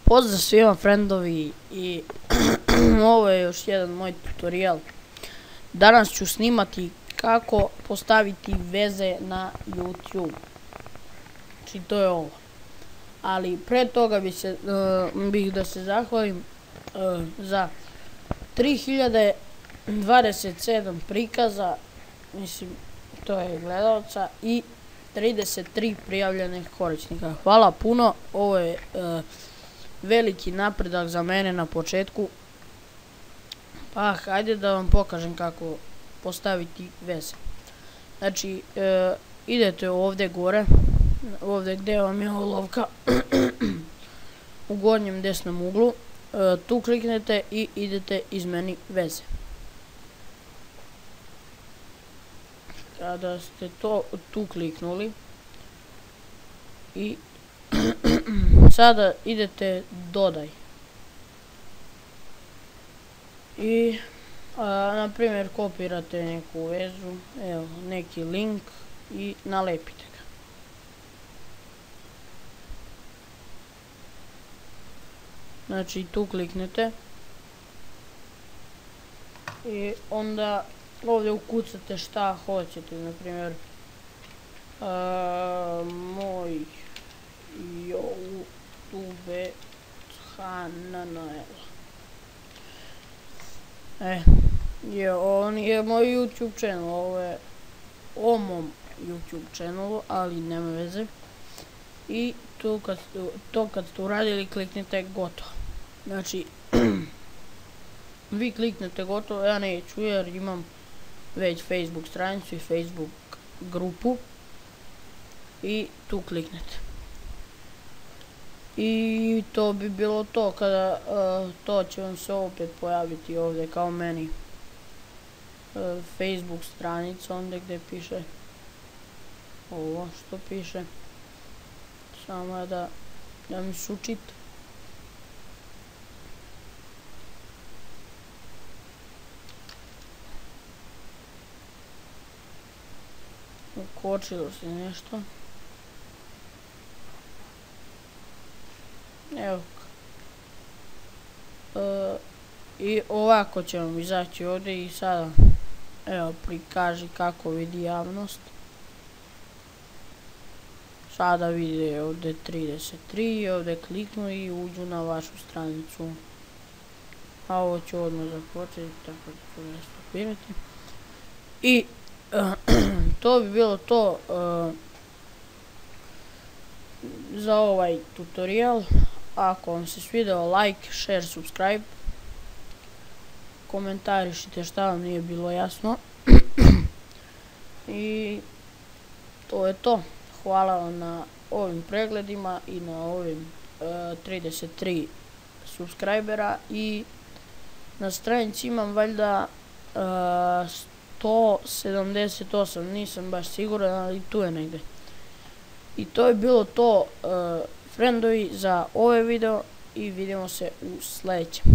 Pozdrav svima friendovi i ovo je još jedan moj tutorial. Danas ću snimati kako postaviti veze na YouTube. Znači to je ovo. Ali pre toga bih da se zahvalim za 3027 prikaza, mislim to je gledalca, i 33 prijavljenih korisnika. Hvala puno, ovo je veliki napredak za mene na početku. Pa hajde da vam pokažem kako postaviti veze. Znači idete ovdje gore, ovdje gdje vam je olovka u gornjem desnom uglu, tu kliknete i idete izmeni veze. Kada ste tu kliknuli i sada idete dodaj i na primjer kopirate neku vezu, evo neki link i nalepite ga. Znači tu kliknete i onda ovdje ukucate šta hoćete, na primjer moj YouTube kanal. On je moj YouTube channel, ovo je o mom YouTube channelu, ali nema veze. I kad ste uradili, kliknite gotovo. Znači vi kliknete gotovo, ja neću jer imam već Facebook stranicu i Facebook grupu, i tu kliknete. I to bi bilo to. Kada to će vam se opet pojaviti ovdje kao meni Facebook stranica, onda gdje piše ovo što piše, samo da mi se učita. Ukočilo se nešto. Evo i ovako će vam izaći ovdje i sada evo prikaži kako vidi javnost. Sada vide ovdje 33, ovdje kliknu i uđu na vašu stranicu. A ovo ću odmah započeti, tako da ću ne stopirati. I to bi bilo to za ovaj tutorial. Ako vam se svideo, like, share, subscribe. Komentarišite šta vam nije bilo jasno. I to je to. Hvala vam na ovim pregledima i na ovim 33 subscribera. I na stranici imam valjda 178, nisam baš siguran, ali tu je negdje. I to je bilo to, friendovi, za ovaj video, i vidimo se u sljedećem.